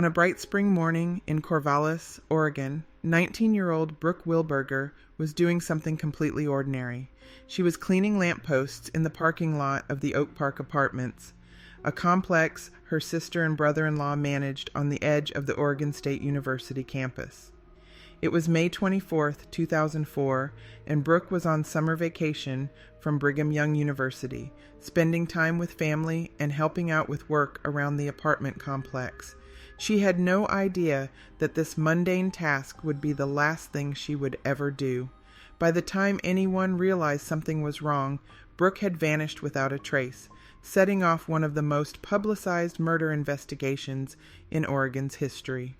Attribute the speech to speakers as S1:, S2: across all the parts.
S1: On a bright spring morning in Corvallis, Oregon, 19-year-old Brooke Wilberger was doing something completely ordinary. She was cleaning lampposts in the parking lot of the Oak Park Apartments, a complex her sister and brother-in-law managed on the edge of the Oregon State University campus. It was May 24, 2004, and Brooke was on summer vacation from Brigham Young University, spending time with family and helping out with work around the apartment complex. She had no idea that this mundane task would be the last thing she would ever do. By the time anyone realized something was wrong, Brooke had vanished without a trace, setting off one of the most publicized murder investigations in Oregon's history.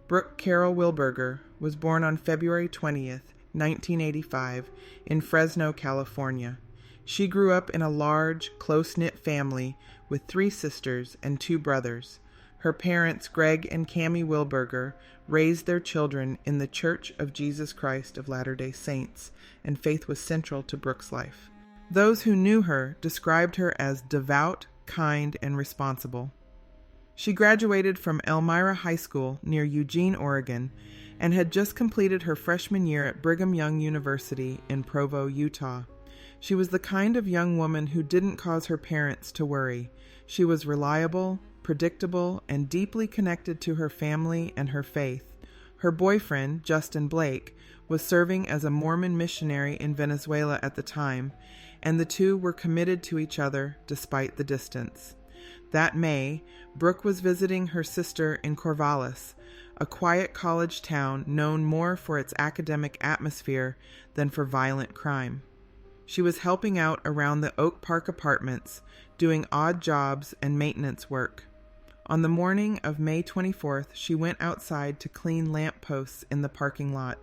S1: Brooke Carol Wilberger was born on February 20th, 1985, in Fresno, California. She grew up in a large, close-knit family with 3 sisters and 2 brothers. Her parents, Greg and Cammie Wilberger, raised their children in the Church of Jesus Christ of Latter-day Saints, and faith was central to Brooke's life. Those who knew her described her as devout, kind, and responsible. She graduated from Elmira High School near Eugene, Oregon, and had just completed her freshman year at Brigham Young University in Provo, Utah. She was the kind of young woman who didn't cause her parents to worry. She was reliable, predictable, and deeply connected to her family and her faith. Her boyfriend, Justin Blake, was serving as a Mormon missionary in Venezuela at the time, and the two were committed to each other despite the distance. That May, Brooke was visiting her sister in Corvallis, a quiet college town known more for its academic atmosphere than for violent crime. She was helping out around the Oak Park Apartments, doing odd jobs and maintenance work. On the morning of May 24th, she went outside to clean lamp posts in the parking lot.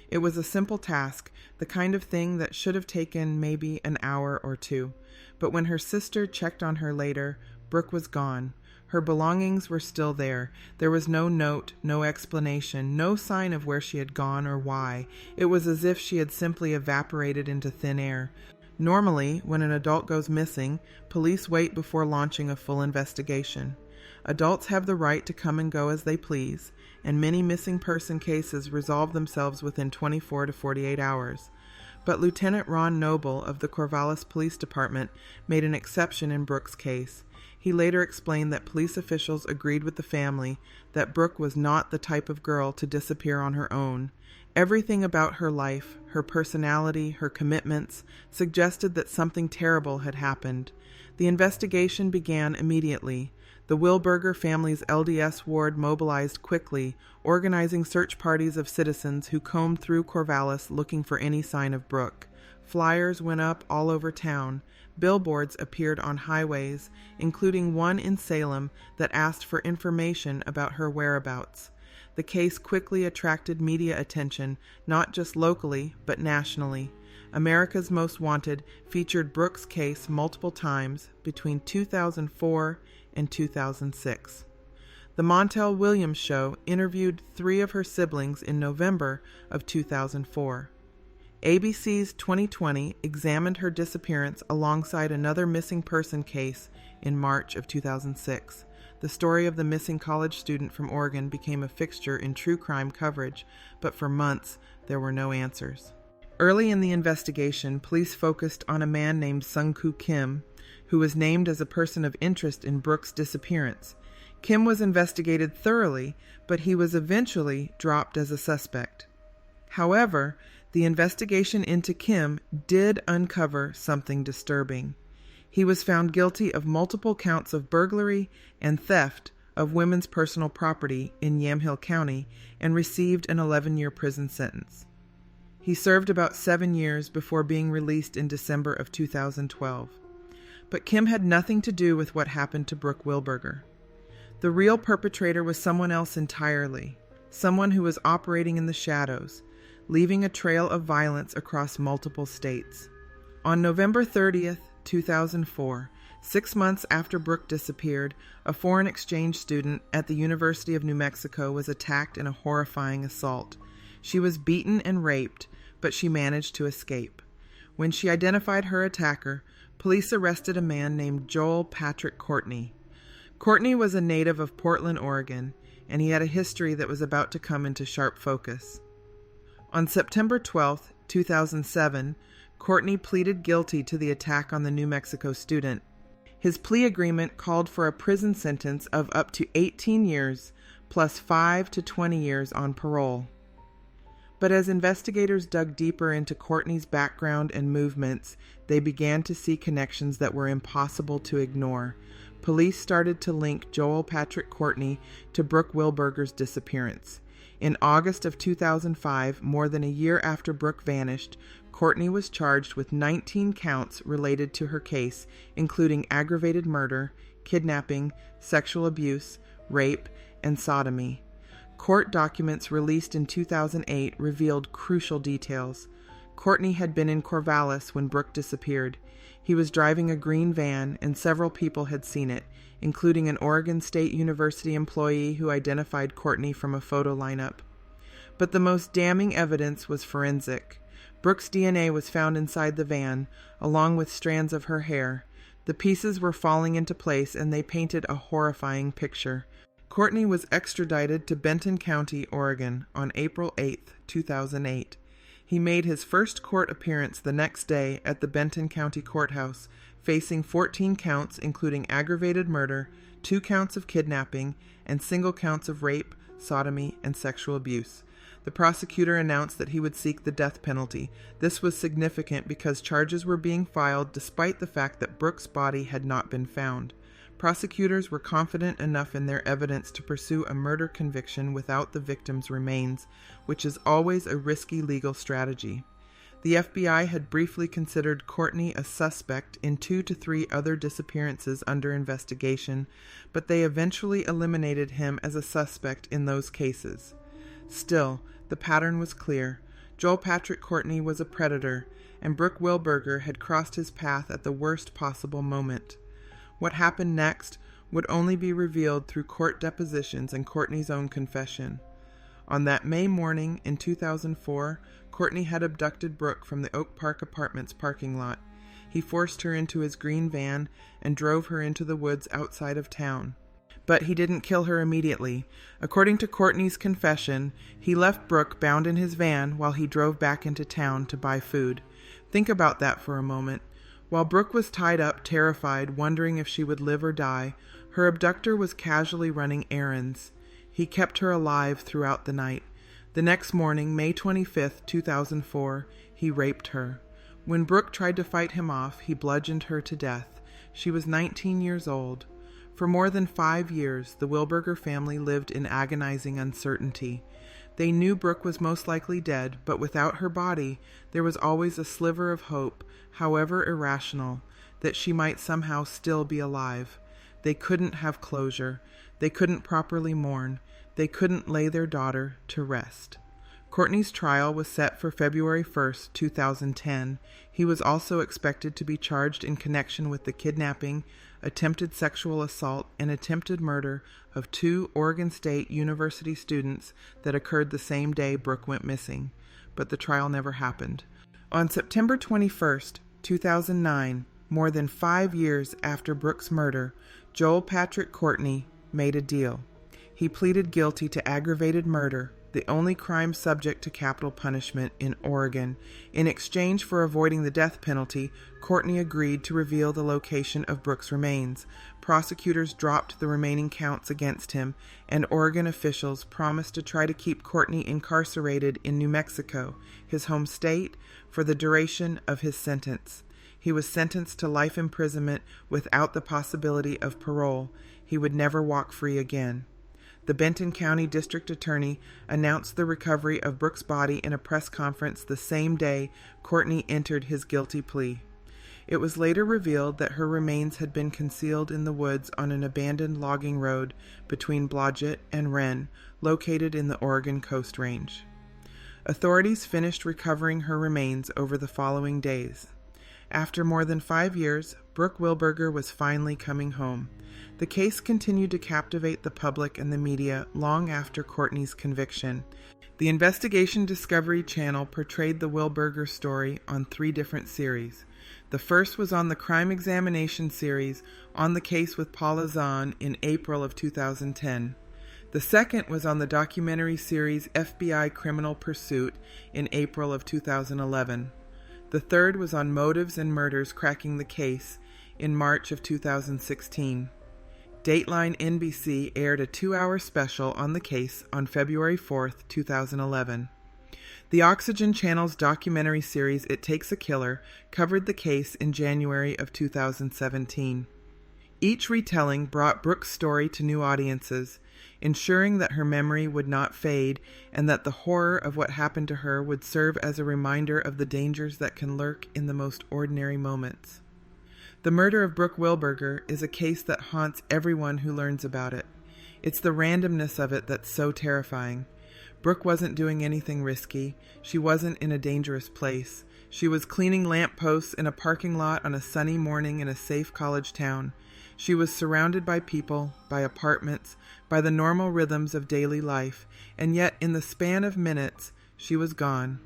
S1: It was a simple task, the kind of thing that should have taken maybe an hour or 2. But when her sister checked on her later, Brooke was gone. Her belongings were still there. There was no note, no explanation, no sign of where she had gone or why. It was as if she had simply evaporated into thin air. Normally, when an adult goes missing, police wait before launching a full investigation. Adults have the right to come and go as they please, and many missing person cases resolve themselves within 24 to 48 hours. But Lieutenant Ron Noble of the Corvallis Police Department made an exception in Brooke's case. He later explained that police officials agreed with the family that Brooke was not the type of girl to disappear on her own. Everything about her life, her personality, her commitments, suggested that something terrible had happened. The investigation began immediately. The Wilberger family's LDS ward mobilized quickly, organizing search parties of citizens who combed through Corvallis looking for any sign of Brooke. Flyers went up all over town. Billboards appeared on highways, including one in Salem that asked for information about her whereabouts. The case quickly attracted media attention, not just locally, but nationally. America's Most Wanted featured Brooke's case multiple times between 2004 and 2006. The Montel Williams Show interviewed 3 of her siblings in November of 2004. ABC's 2020 examined her disappearance alongside another missing person case in March of 2006. The story of the missing college student from Oregon became a fixture in true crime coverage, but for months there were no answers. Early in the investigation, police focused on a man named Sung-Koo Kim, who was named as a person of interest in Brooke's disappearance. Kim was investigated thoroughly, but he was eventually dropped as a suspect. However, the investigation into Kim did uncover something disturbing. He was found guilty of multiple counts of burglary and theft of women's personal property in Yamhill County and received an 11-year prison sentence. He served about 7 years before being released in December of 2012. But Kim had nothing to do with what happened to Brooke Wilberger. The real perpetrator was someone else entirely, someone who was operating in the shadows, leaving a trail of violence across multiple states. On November 30th, 2004, 6 months after Brooke disappeared, a foreign exchange student at the University of New Mexico was attacked in a horrifying assault. She was beaten and raped, but she managed to escape. When she identified her attacker, police arrested a man named Joel Patrick Courtney. Courtney was a native of Portland, Oregon. and he had a history that was about to come into sharp focus. On September 12, 2007, Courtney pleaded guilty to the attack on the New Mexico student. His plea agreement called for a prison sentence of up to 18 years, plus 5 to 20 years on parole. But as investigators dug deeper into Courtney's background and movements, they began to see connections that were impossible to ignore. Police started to link Joel Patrick Courtney to Brooke Wilberger's disappearance. In August of 2005, more than a year after Brooke vanished, Courtney was charged with 19 counts related to her case, including aggravated murder, kidnapping, sexual abuse, rape, and sodomy. Court documents released in 2008 revealed crucial details. Courtney had been in Corvallis when Brooke disappeared. He was driving a green van, and several people had seen it, including an Oregon State University employee who identified Courtney from a photo lineup. But the most damning evidence was forensic. Brooke's DNA was found inside the van, along with strands of her hair. The pieces were falling into place, and they painted a horrifying picture. Courtney was extradited to Benton County, Oregon, on April 8, 2008. He made his first court appearance the next day at the Benton County Courthouse, facing 14 counts including aggravated murder, 2 counts of kidnapping, and single counts of rape, sodomy, and sexual abuse. The prosecutor announced that he would seek the death penalty. This was significant because charges were being filed despite the fact that Brooke's body had not been found. Prosecutors were confident enough in their evidence to pursue a murder conviction without the victim's remains, which is always a risky legal strategy. The FBI had briefly considered Courtney a suspect in 2 to 3 other disappearances under investigation, but they eventually eliminated him as a suspect in those cases. Still, the pattern was clear. Joel Patrick Courtney was a predator, and Brooke Wilberger had crossed his path at the worst possible moment. What happened next would only be revealed through court depositions and Courtney's own confession. On that May morning in 2004, Courtney had abducted Brooke from the Oak Park Apartments parking lot. He forced her into his green van and drove her into the woods outside of town. But he didn't kill her immediately. According to Courtney's confession, he left Brooke bound in his van while he drove back into town to buy food. Think about that for a moment. While Brooke was tied up, terrified, wondering if she would live or die, her abductor was casually running errands. He kept her alive throughout the night. The next morning, May 25, 2004, he raped her. When Brooke tried to fight him off, he bludgeoned her to death. She was 19 years old. For more than 5 years, the Wilberger family lived in agonizing uncertainty. They knew Brooke was most likely dead, but without her body, there was always a sliver of hope, however irrational, that she might somehow still be alive. They couldn't have closure. They couldn't properly mourn. They couldn't lay their daughter to rest. Courtney's trial was set for February 1, 2010. He was also expected to be charged in connection with the kidnapping, attempted sexual assault, and attempted murder of 2 Oregon State University students that occurred the same day Brooke went missing, but the trial never happened. On September 21, 2009, more than 5 years after Brooke's murder, Joel Patrick Courtney made a deal. He pleaded guilty to aggravated murder, the only crime subject to capital punishment in Oregon. In exchange for avoiding the death penalty, Courtney agreed to reveal the location of Brooke's remains. Prosecutors dropped the remaining counts against him, and Oregon officials promised to try to keep Courtney incarcerated in New Mexico, his home state, for the duration of his sentence. He was sentenced to life imprisonment without the possibility of parole. He would never walk free again. The Benton County District Attorney announced the recovery of Brooke's body in a press conference the same day Courtney entered his guilty plea. It was later revealed that her remains had been concealed in the woods on an abandoned logging road between Blodgett and Wren, located in the Oregon Coast Range. Authorities finished recovering her remains over the following days. After more than 5 years, Brooke Wilberger was finally coming home. The case continued to captivate the public and the media long after Courtney's conviction. The Investigation Discovery Channel portrayed the Wilberger story on 3 different series. The first was on the Crime Examination series on the case with Paula Zahn in April of 2010. The second was on the documentary series FBI Criminal Pursuit in April of 2011. The third was on motives and murders cracking the case in March of 2016. Dateline NBC aired a 2-hour special on the case on February 4th, 2011. The Oxygen Channel's documentary series It Takes a Killer covered the case in January of 2017. Each retelling brought Brooke's story to new audiences, ensuring that her memory would not fade and that the horror of what happened to her would serve as a reminder of the dangers that can lurk in the most ordinary moments. The murder of Brooke Wilberger is a case that haunts everyone who learns about it. It's the randomness of it that's so terrifying. Brooke wasn't doing anything risky. She wasn't in a dangerous place. She was cleaning lampposts in a parking lot on a sunny morning in a safe college town. She was surrounded by people, by apartments, by the normal rhythms of daily life, and yet in the span of minutes, she was gone.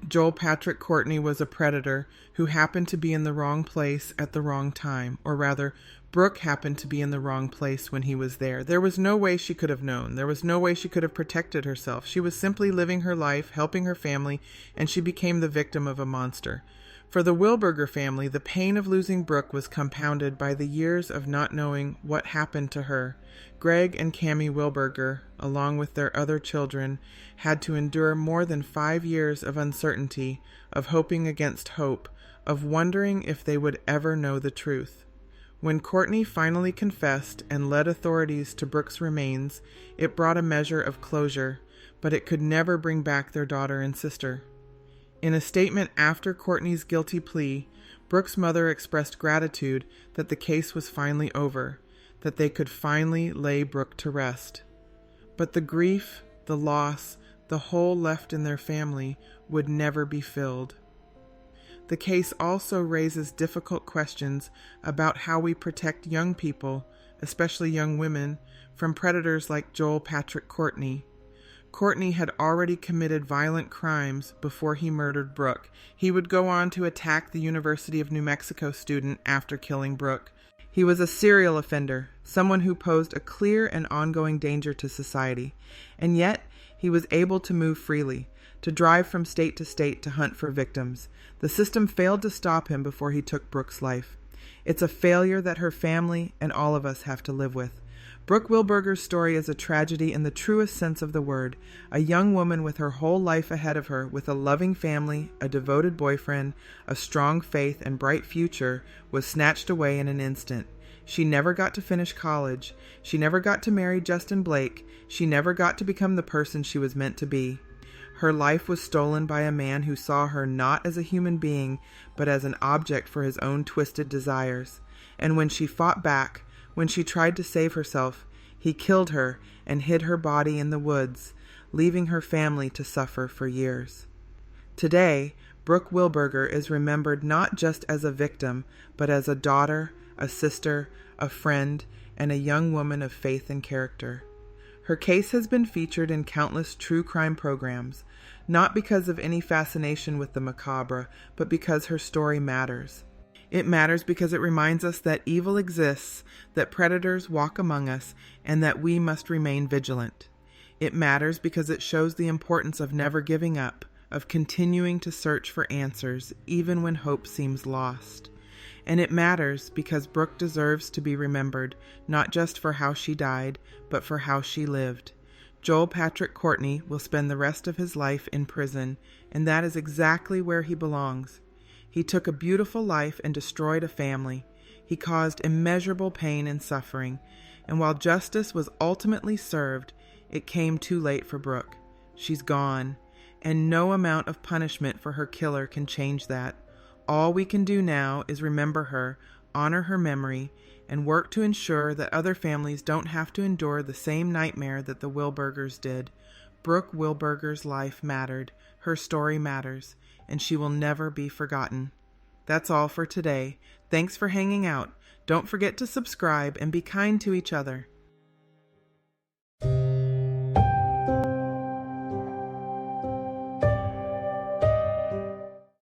S1: Joel Patrick Courtney was a predator who happened to be in the wrong place at the wrong time, or rather, Brooke happened to be in the wrong place when he was there. There was no way she could have known. There was no way she could have protected herself. She was simply living her life, helping her family, and she became the victim of a monster. For the Wilberger family, the pain of losing Brooke was compounded by the years of not knowing what happened to her. Greg and Cammie Wilberger, along with their other children, had to endure more than 5 years of uncertainty, of hoping against hope, of wondering if they would ever know the truth. When Courtney finally confessed and led authorities to Brooke's remains, it brought a measure of closure, but it could never bring back their daughter and sister. In a statement after Courtney's guilty plea, Brooke's mother expressed gratitude that the case was finally over, that they could finally lay Brooke to rest. But the grief, the loss, the hole left in their family would never be filled. The case also raises difficult questions about how we protect young people, especially young women, from predators like Joel Patrick Courtney. Courtney had already committed violent crimes before he murdered Brooke. He would go on to attack the University of New Mexico student after killing Brooke. He was a serial offender, someone who posed a clear and ongoing danger to society. And yet, he was able to move freely, to drive from state to state to hunt for victims. The system failed to stop him before he took Brooke's life. It's a failure that her family and all of us have to live with. Brooke Wilberger's story is a tragedy in the truest sense of the word. A young woman with her whole life ahead of her, with a loving family, a devoted boyfriend, a strong faith, and bright future, was snatched away in an instant. She never got to finish college. She never got to marry Justin Blake. She never got to become the person she was meant to be. Her life was stolen by a man who saw her not as a human being, but as an object for his own twisted desires. And when she fought back, when she tried to save herself, he killed her and hid her body in the woods, leaving her family to suffer for years. Today, Brooke Wilberger is remembered not just as a victim, but as a daughter, a sister, a friend, and a young woman of faith and character. Her case has been featured in countless true crime programs, not because of any fascination with the macabre, but because her story matters. It matters because it reminds us that evil exists, that predators walk among us, and that we must remain vigilant. It matters because it shows the importance of never giving up, of continuing to search for answers, even when hope seems lost. And it matters because Brooke deserves to be remembered, not just for how she died, but for how she lived. Joel Patrick Courtney will spend the rest of his life in prison, and that is exactly where he belongs. He took a beautiful life and destroyed a family. He caused immeasurable pain and suffering, and while justice was ultimately served, it came too late for Brooke. She's gone, and no amount of punishment for her killer can change that. All we can do now is remember her, honor her memory, and work to ensure that other families don't have to endure the same nightmare that the Wilbergers did. Brooke Wilberger's life mattered, her story matters, and she will never be forgotten. That's all for today. Thanks for hanging out. Don't forget to subscribe and be kind to each other.